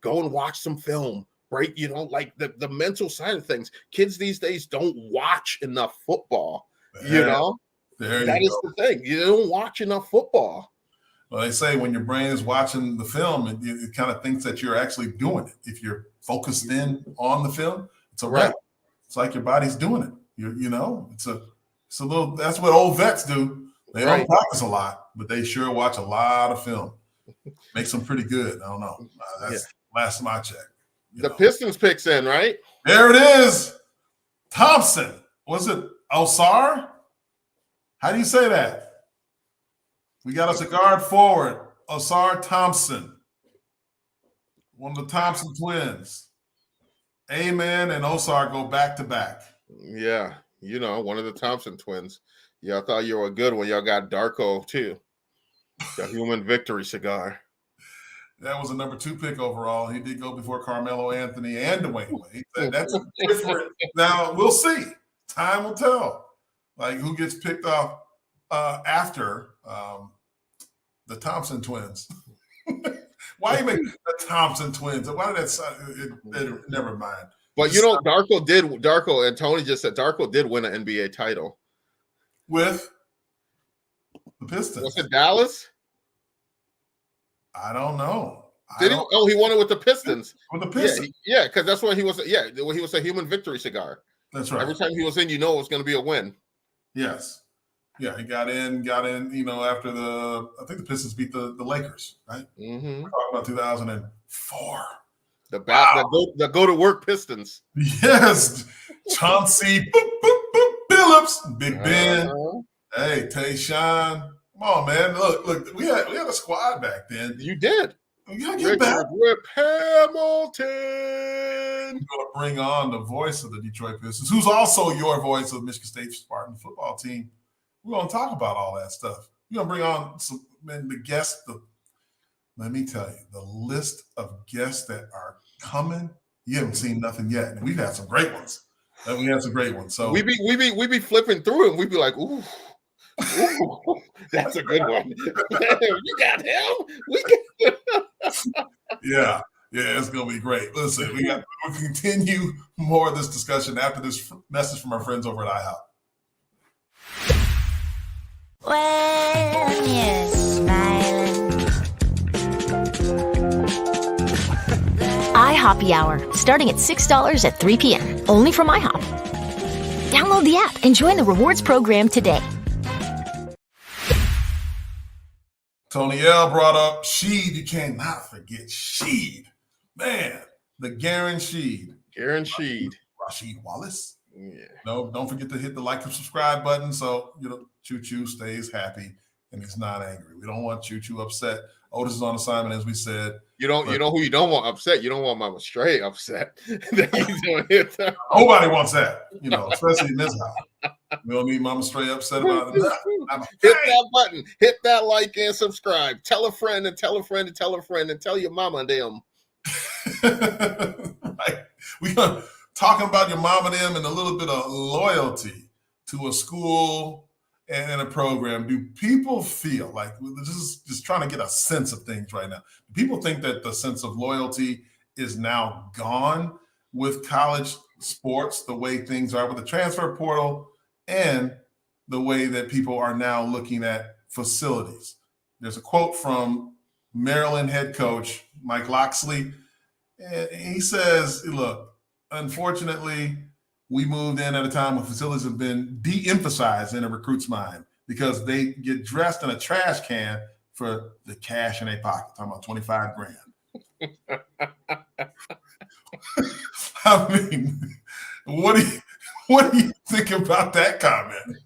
C: go and watch some film, right? Like the mental side of things. Kids these days don't watch enough football, That is the thing. You don't watch enough football.
B: Well, they say when your brain is watching the film, it kind of thinks that you're actually doing it. If you're focused in on the film, it's a wrap. It's like your body's doing it. It's a little. That's what old vets do. They don't practice a lot, but they sure watch a lot of film. Makes them pretty good. I don't know. That's last time I checked.
C: The Pistons picks in, right?
B: There it is. Thompson. Was it Osar? How do you say that? We got us a guard forward, Osar Thompson, one of the Thompson twins. Amen and Osar go back to back.
C: Yeah. one of the Thompson twins. Y'all thought you were good when y'all got Darko too. The human victory cigar.
B: That was a number 2 pick overall. He did go before Carmelo Anthony and Dwayne Wade. That's different. Now we'll see. Time will tell. Like who gets picked off after the Thompson twins. Why you make the Thompson twins? Why did that? Never mind.
C: But Darko and Tony just said Darko did win an NBA title
B: with the Pistons.
C: Was it Dallas?
B: I don't know.
C: He won it with the Pistons.
B: With the Pistons.
C: Yeah, because that's when he was. Yeah, when he was a human victory cigar.
B: That's right.
C: Every time he was in, it was going to be a win.
B: Yes. Yeah, he got in, after I think the Pistons beat the Lakers, right?
C: Mm-hmm.
B: We're talking about 2004.
C: The go-to-work Pistons.
B: Yes. Chauncey Billups, Big Ben. Hey, Tayshawn. Come on, man. Look, we had a squad back then.
C: You did.
B: We got to get back.
C: Rip Hamilton.
B: We're going to bring on the voice of the Detroit Pistons, who's also your voice of Michigan State Spartan football team. We're going to talk about all that stuff. We're going to bring on the guests. Let me tell you, the list of guests that are coming, you haven't seen nothing yet. And we've had some great ones. So
C: we be flipping through and we'd be like, ooh, that's a good one. You got him.
B: Yeah, it's gonna be great. Listen, we'll continue more of this discussion after this message from our friends over at IHOP.
E: When you're smiling. iHoppy Hour, starting at $6 at 3 p.m. Only from IHOP. Download the app and join the rewards program today.
B: Tony L brought up Sheed. You cannot forget Sheed. Man, the guaranteed. Rasheed Wallace.
C: Yeah.
B: No, don't forget to hit the like and subscribe button so Choo Choo stays happy and he's not angry. We don't want Choo Choo upset. Otis is on assignment, as we said.
C: You know who you don't want upset? You don't want Mama Stray upset.
B: Nobody wants that, especially in this house. We don't need Mama Stray upset about it.
C: Hit that button. Hit that like and subscribe. Tell a friend and tell a friend and tell a friend and tell your mama and them.
B: Right. We're going to talking about your mom and them and a little bit of loyalty to a school and a program. Do people feel like this is just trying to get a sense of things right now? Do people think that the sense of loyalty is now gone with college sports, the way things are with the transfer portal and the way that people are now looking at facilities? There's a quote from Maryland head coach Mike Locksley, and he says, look, unfortunately, we moved in at a time when facilities have been de-emphasized in a recruit's mind because they get dressed in a trash can for the cash in their pocket. Talking about 25 grand. I mean, what do you think about that comment?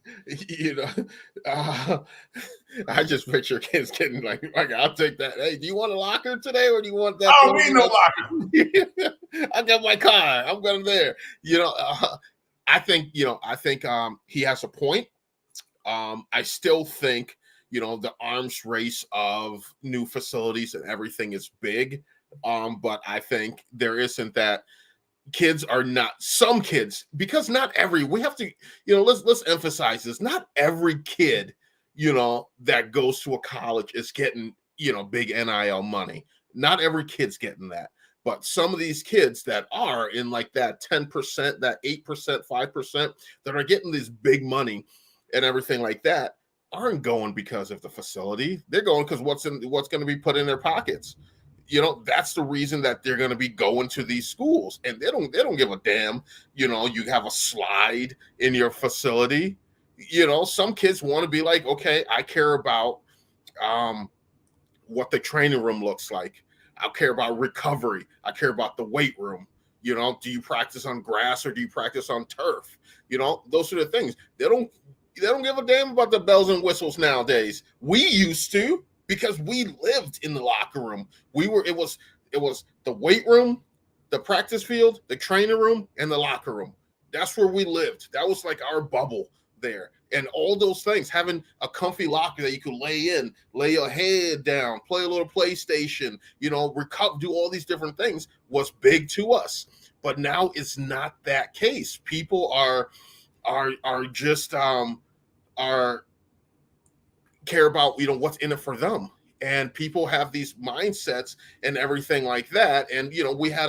C: I just picture kids getting like, I'll take that. Hey, do you want a locker today or do you want that?
B: I don't need no locker.
C: I got my car. I'm going there. I think he has a point. I still think, the arms race of new facilities and everything is big. But I think there isn't that. Some kids, because not every, we have to, let's emphasize this. Not every kid, that goes to a college is getting, big NIL money. Not every kid's getting that. But some of these kids that are in like that 10%, that 8%, 5% that are getting this big money and everything like that aren't going because of the facility. They're going because what's going to be put in their pockets. That's the reason that they're going to be going to these schools, and they don't give a damn. You have a slide in your facility. Some kids want to be like, okay, I care about what the training room looks like. I care about recovery. I care about the weight room. Do you practice on grass or do you practice on turf? Those are the things. They don't give a damn about the bells and whistles nowadays. We used to. Because we lived in the locker room. It was the weight room, the practice field, the training room, and the locker room. that's where we lived. That was like our bubble there. And all those things, having a comfy locker that you could lay in, lay your head down, play a little PlayStation, do all these different things was big to us. But now it's not that case. People are just are care about what's in it for them, and people have these mindsets and everything like that. And we had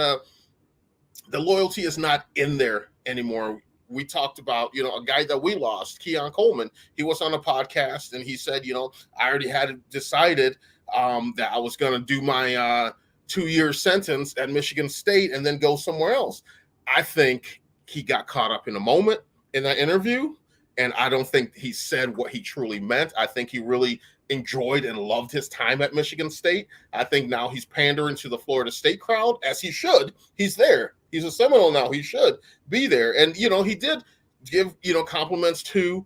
C: the loyalty is not in there anymore. We talked about, a guy that we lost, Keon Coleman. He was on a podcast and he said, I already had decided that I was going to do my 2-year sentence at Michigan State and then go somewhere else. I think he got caught up in a moment in that interview, and I don't think he said what he truly meant. I think he really enjoyed and loved his time at Michigan State. I think now he's pandering to the Florida State crowd, as he should. He's there. He's a Seminole now. He should be there. And, he did give, compliments to,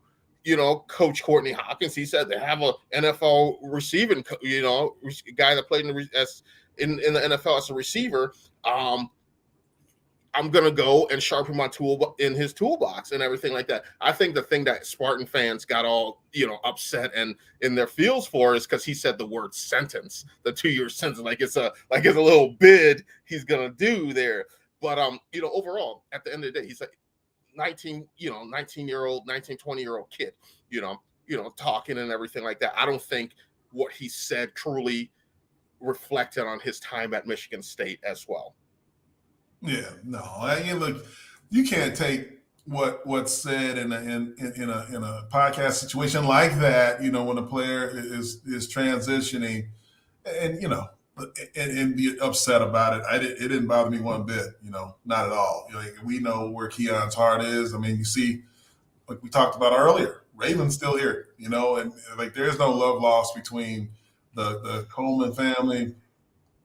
C: Coach Courtney Hawkins. He said they have a NFL receiving, guy that played in the NFL as a receiver. I'm going to go and sharpen my tool in his toolbox and everything like that. I think the thing that Spartan fans got all, upset and in their feels for is because he said the word sentence, the 2-year sentence, like it's a little bid he's going to do there. But, overall, at the end of the day, he's like 20-year-old kid, talking and everything like that. I don't think what he said truly reflected on his time at Michigan State as well.
B: Yeah, no. Look, you can't take what's said in a podcast situation like that. When a player is transitioning, and be upset about it. It didn't bother me one bit. Not at all. We know where Keon's heart is. I mean, you see, like we talked about earlier, Raven's still here. And like there's no love lost between the Coleman family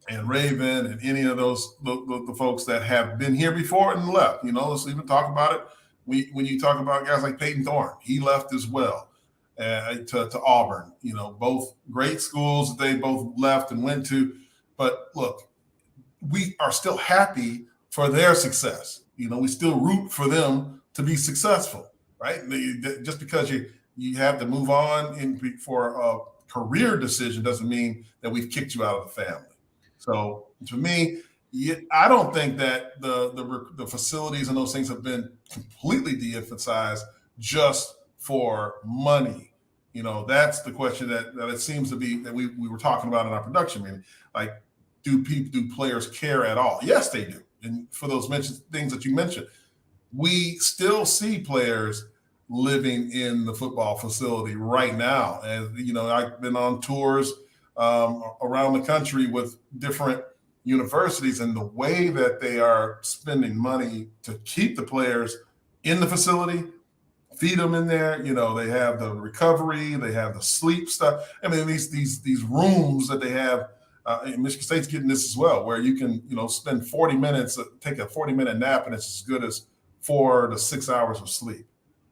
B: and Raven and any of those the folks that have been here before and left. Let's even talk about it. When you talk about guys like Peyton Thorne, he left as well to Auburn. Both great schools that they both left and went to. But look, we are still happy for their success. We still root for them to be successful, right? Just because you have to move on for a career decision doesn't mean that we've kicked you out of the family. So to me, I don't think that the facilities and those things have been completely de-emphasized just for money. That's the question that it seems to be that we were talking about in our production meeting. Like, do players care at all? Yes, they do. And for those things that you mentioned, we still see players living in the football facility right now. And, I've been on tours around the country with different universities, and the way that they are spending money to keep the players in the facility, feed them in there. They have the recovery, they have the sleep stuff. I mean, these rooms that they have, and Michigan State's getting this as well, where you can, spend 40 minutes, take a 40-minute nap, and it's as good as 4 to 6 hours of sleep.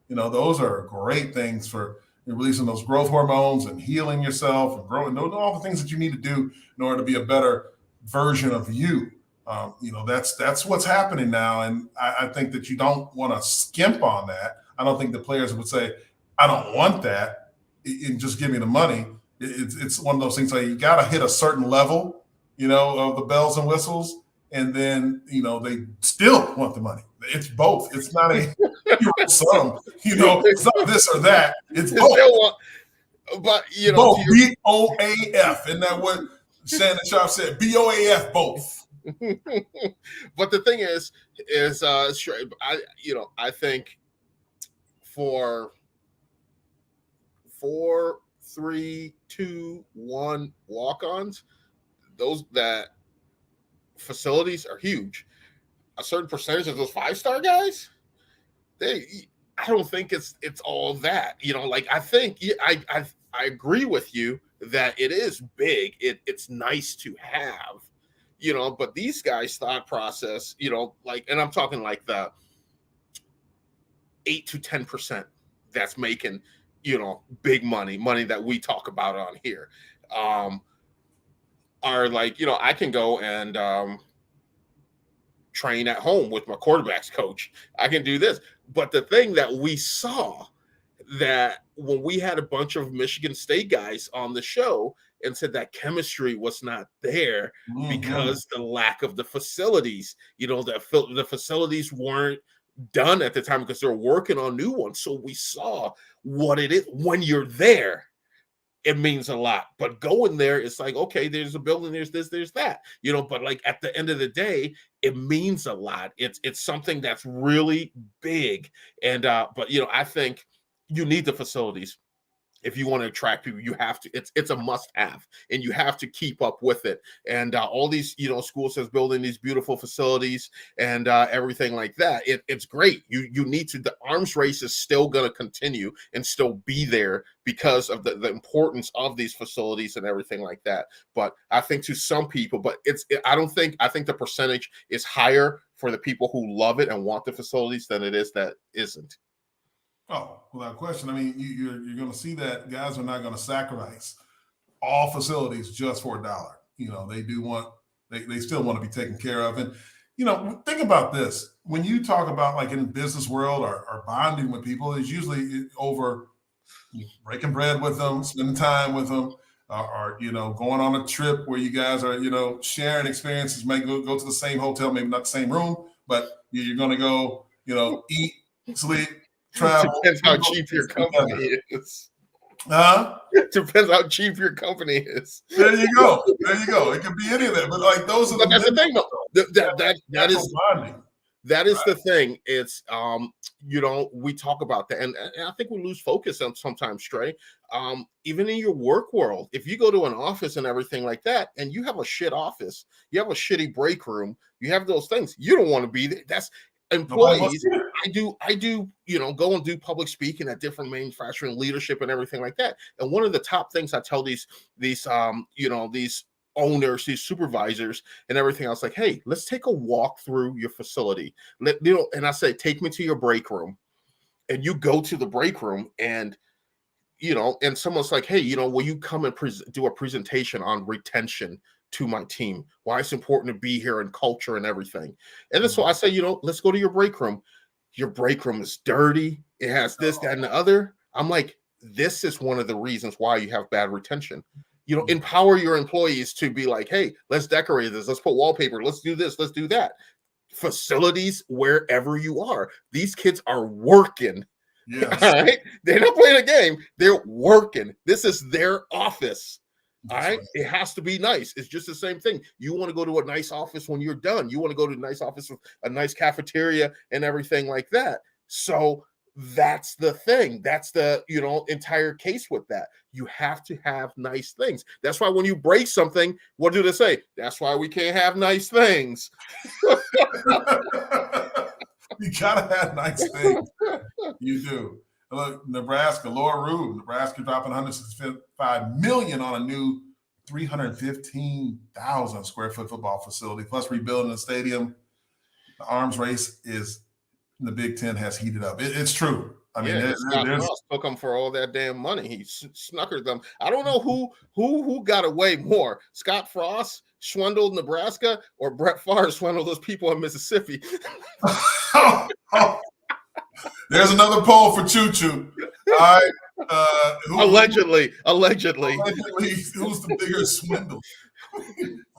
B: Those are great things for releasing those growth hormones and healing yourself and growing, all the things that you need to do in order to be a better version of you. That's what's happening now. And I think that you don't want to skimp on that. I don't think the players would say, I don't want that, and just give me the money. It's one of those things like you got to hit a certain level, of the bells and whistles. And then, they still want the money. It's both. It's not a sum, it's not this or that. It's both.
C: But,
B: both. BOAF. Isn't that what Shannon Sharp said? BOAF, both.
C: But the thing is I think for 4, 3, 2, 1 walk-ons, those that facilities are huge. A certain percentage of those 5-star guys, I don't think it's all that. I think I agree with you that it is big. It's nice to have, but these guys' thought process, and I'm talking like the 8 to 10% that's making, big money that we talk about on here, are like, I can go and train at home with my quarterbacks coach. I can do this. But the thing that we saw, that when we had a bunch of Michigan State guys on the show and said that chemistry was not there because the lack of the facilities, the facilities weren't done at the time because they're working on new ones. So we saw what it is. When you're there, it means a lot. But going there, it's like, okay, there's a building, there's this, there's that, but like at the end of the day, it means a lot. It's something that's really big. And but I think you need the facilities. If you want to attract people, you have to. It's a must-have, and you have to keep up with it. And all these, schools is building these beautiful facilities and everything like that. It's great. You need to. The arms race is still going to continue and still be there because of the importance of these facilities and everything like that. But I think to some people, I think the percentage is higher for the people who love it and want the facilities than it is that isn't.
B: Oh, without question. I mean, you're going to see that guys are not going to sacrifice all facilities just for $1. They do want, they still want to be taken care of. And, think about this. When you talk about like in the business world or bonding with people, it's usually over breaking bread with them, spending time with them, or going on a trip where you guys are, sharing experiences, may go to the same hotel, maybe not the same room, but you're going to go, eat, sleep, travel.
C: Depends how cheap your company is. Depends how cheap your company is.
B: There you go. It could be any of that, but like those are
C: that's the thing, though. That is the thing. It's we talk about that, and I think we lose focus sometimes, Stray. Even in your work world, if you go to an office and everything like that, and you have a shit office, you have a shitty break room, you have those things, you don't want to be there. That's employees. I do, go and do public speaking at different manufacturing leadership and everything like that. And one of the top things I tell these owners, these supervisors and everything else, like, hey, let's take a walk through your facility. And I say, take me to your break room. And you go to the break room and, and someone's like, hey, will you come and do a presentation on retention to my team, why it's important to be here and culture and everything. And then so I say, let's go to your break room. Your break room is dirty. It has this, that, and the other. I'm like, this is one of the reasons why you have bad retention. Empower your employees to be like, hey, let's decorate this. Let's put wallpaper. Let's do this. Let's do that. Facilities wherever you are. These kids are working. Yes. All right. They're not playing a game. They're working. This is their office. All right. It has to be nice. It's just the same thing. You want to go to a nice office when you're done. You want to go to a nice office with a nice cafeteria and everything like that. So that's the thing. That's the, entire case with that. You have to have nice things. That's why when you break something, what do they say? That's why we can't have nice things.
B: You gotta have nice things. You do. Look, Nebraska, Laura Rube, Nebraska dropping $165 million on a new 315,000 square foot football facility, plus rebuilding the stadium. The arms race is in the Big Ten has heated up. It's true. I mean,
C: Scott Frost took them for all that damn money. He snookered them. I don't know who got away more, Scott Frost swindled Nebraska or Brett Favre swindled those people in Mississippi.
B: There's another poll for Choo Choo. All right.
C: Allegedly.
B: Who's the bigger swindle?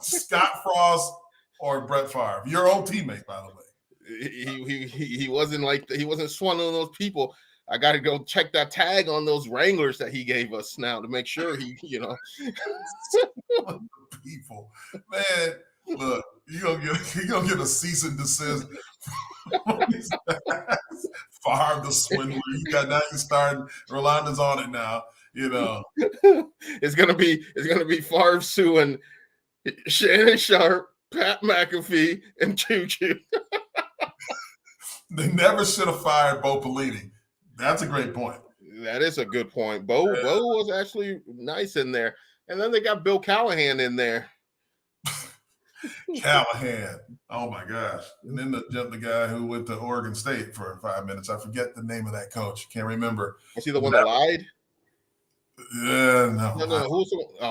B: Scott Frost or Brett Favre? Your old teammate, by the way.
C: He wasn't swindling those people. I got to go check that tag on those Wranglers that he gave us now to make sure
B: people, man. Look, you're gonna get a cease and desist. Favre the swindler. Now you starting. Rolando's on it now.
C: It's gonna be Favre suing Shannon Sharp, Pat McAfee, and Choo Choo.
B: They never should have fired Bo Pelini. That's a great point.
C: That is a good point. Bo was actually nice in there. And then they got Bill Callahan in there.
B: Callahan. Oh, my gosh. And then the guy who went to Oregon State for 5 minutes. I forget the name of that coach. Can't remember.
C: Was he the one that lied?
B: Yeah, no.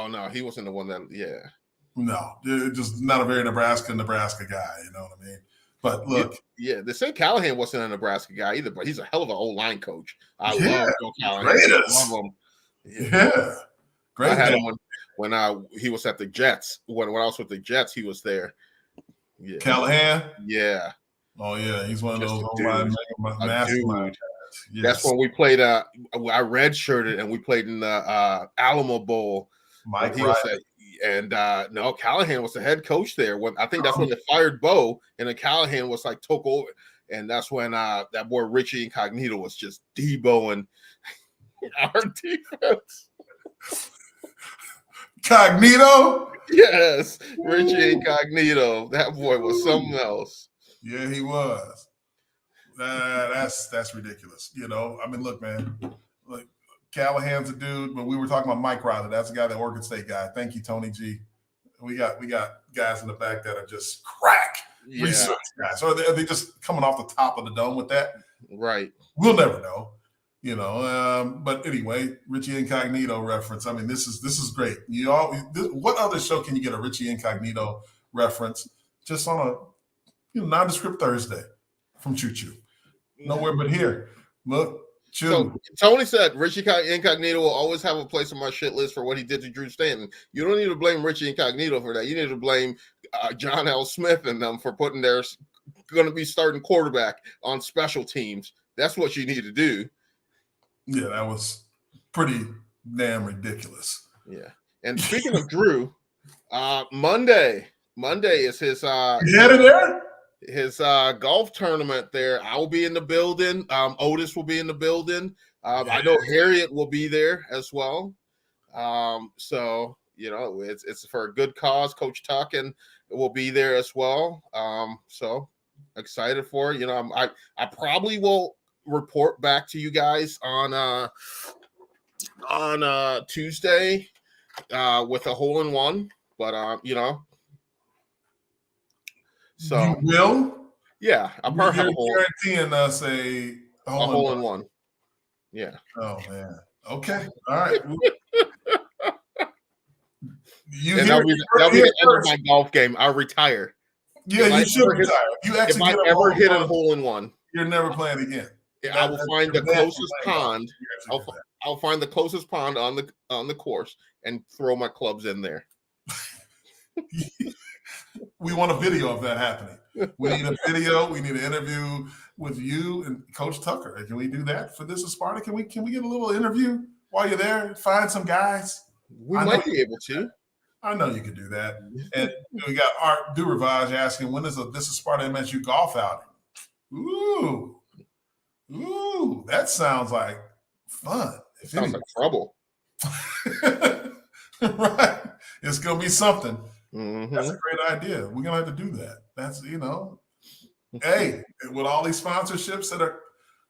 C: No, he wasn't the one that, yeah.
B: No, just not a very Nebraska guy. You know what I mean? But look,
C: they say Callahan wasn't a Nebraska guy either, but he's a hell of an O-line coach. I love Joe Callahan.
B: Greatest.
C: Love him.
B: Yeah. Great.
C: I had him when he was at the Jets. When I was with the Jets, he was there. Yeah.
B: Callahan?
C: Yeah.
B: Oh, yeah. He's one of
C: Just
B: those
C: a
B: O-line
C: dude.
B: mastermind guys. Yes.
C: That's when we played. I redshirted and we played in the Alamo Bowl.
B: Mike
C: he was
B: Riley.
C: No, Callahan was the head coach there. When I think that's when they fired Bo, and then Callahan was like took over, and that's when that boy Richie Incognito was just deboing our defense.
B: Cognito?
C: Yes, Richie Incognito. That boy was something else.
B: Yeah, he was. That's ridiculous. You know, I mean, look, man. Look, Callahan's a dude, but we were talking about Mike Riley. That's the guy, the Oregon State guy. Thank you, Tony G. We got guys in the back that are just crack research guys. So are they just coming off the top of the dome with that?
C: Right.
B: We'll never know. You know, but anyway, Richie Incognito reference. I mean, this is great. What other show can you get a Richie Incognito reference just on a nondescript Thursday from Choo Choo? Nowhere but here. Look, Choo.
C: So Tony said Richie Incognito will always have a place on my shit list for what he did to Drew Stanton. You don't need to blame Richie Incognito for that. You need to blame John L. Smith and them for putting their going to be starting quarterback on special teams. That's what you need to do.
B: Yeah, that was pretty damn ridiculous.
C: Yeah. And speaking of Drew, Monday is his his golf tournament there. I'll be in the building. Otis will be in the building. I know Harriet will be there as well. So it's for a good cause. Coach Tucken will be there as well. So excited for it. I probably will report back to you guys on Tuesday with a hole-in-one, but so
B: you will,
C: yeah, I'm
B: guaranteeing us a
C: hole-in-one. Yeah.
B: Oh man. Okay. All right.
C: That'll be the end of my golf game. I'll retire.
B: Yeah, you should retire.
C: If I ever hit a hole-in-one,
B: you're never playing again.
C: I will find the closest pond. I'll find the closest pond on the course and throw my clubs in there.
B: We want a video of that happening. We need a video. We need an interview with you and Coach Tucker. Can we do that for This Is Sparta? Can we get a little interview while you're there? Find some guys.
C: We might be able to.
B: I know you could do that. And we got Art Durivage asking, when is This Is Sparta MSU golf outing? Ooh, that sounds like fun.
C: It sounds like trouble.
B: Right. It's going to be something.
C: Mm-hmm.
B: That's a great idea. We're going to have to do that. That's, hey, with all these sponsorships that are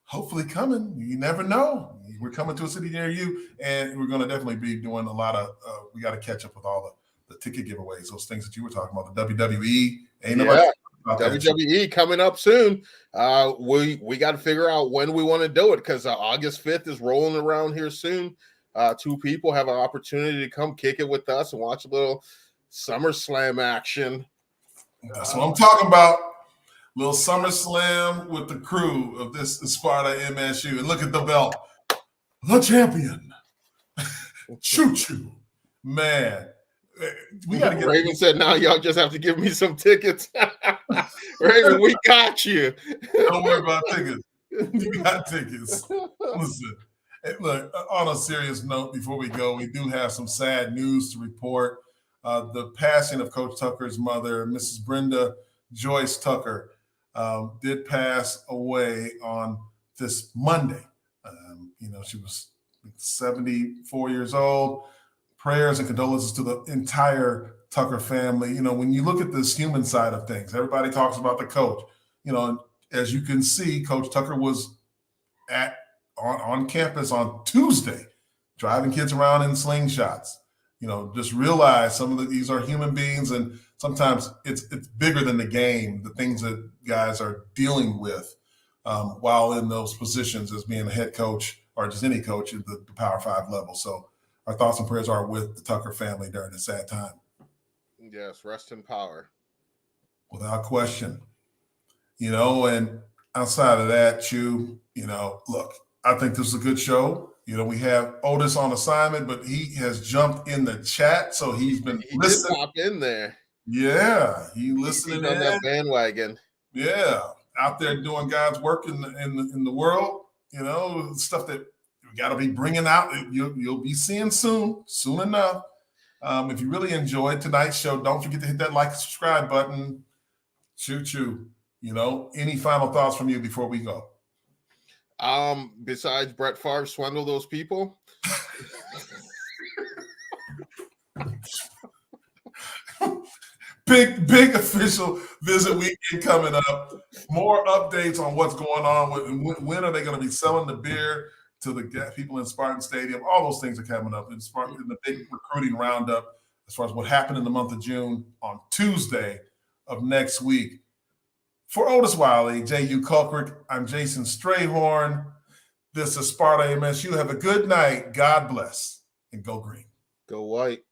B: hopefully coming, you never know. We're coming to a city near you, and we're going to definitely be doing a lot of, we got to catch up with all the ticket giveaways, those things that you were talking about, the WWE. Ain't nobody
C: WWE coming up soon. We got to figure out when we want to do it because August 5th is rolling around here soon. Two people have an opportunity to come kick it with us and watch a little SummerSlam action.
B: That's what I'm talking about. Little SummerSlam with the crew of This Is Sparta MSU. And look at the belt. The champion. Choo-choo. Man. We got to get
C: Raven said, now y'all just have to give me some tickets. Raven, we got you.
B: Don't worry about tickets. You got tickets. Listen, look, on a serious note, before we go, we do have some sad news to report. The passing of Coach Tucker's mother, Mrs. Brenda Joyce Tucker, did pass away on this Monday. She was 74 years old. Prayers and condolences to the entire Tucker family. When you look at this human side of things, everybody talks about the coach. As you can see, Coach Tucker was on campus on Tuesday, driving kids around in slingshots. Just realize these are human beings, and sometimes it's bigger than the game, the things that guys are dealing with while in those positions as being a head coach or just any coach at the Power 5 level. So our thoughts and prayers are with the Tucker family during this sad time.
C: Yes, rest in power.
B: Without question. And outside of that, Chew, look, I think this is a good show. We have Otis on assignment, but he has jumped in the chat, so he's been listening.
C: Did pop in there.
B: Yeah, he listening
C: on that bandwagon.
B: Yeah, out there doing God's work in the world. Stuff that we got to be bringing out. You'll be seeing soon enough. If you really enjoyed tonight's show, don't forget to hit that like and subscribe button. Choo. Any final thoughts from you before we go?
C: Besides Brett Favre swindle those people.
B: Big official visit weekend coming up. More updates on what's going on. When are they going to be selling the beer to the people in Spartan Stadium? All those things are coming up in the big recruiting roundup as far as what happened in the month of June on Tuesday of next week. For Otis Wiley Jehuu Caulcrick, I'm Jason Strayhorn. This is Sparta MSU. Have a good night. God bless. And go green.
C: Go white.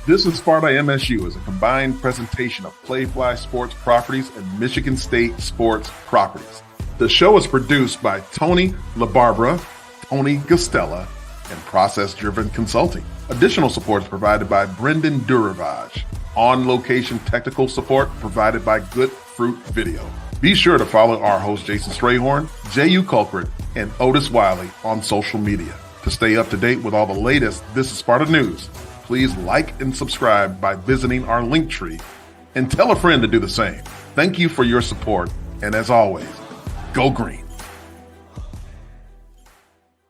A: This is Sparta MSU as a combined presentation of Playfly Sports Properties and Michigan State Sports Properties. The show is produced by Tony LaBarbera, Tony Gustella, and Process Driven Consulting. Additional support is provided by Brendan Duravage. On-location technical support provided by Good Fruit Video. Be sure to follow our host Jason Strayhorn, Jehuu Caulcrick, and Otis Wiley on social media. To stay up to date with all the latest This is Sparta news, please like and subscribe by visiting our link tree and tell a friend to do the same. Thank you for your support, and as always, go green.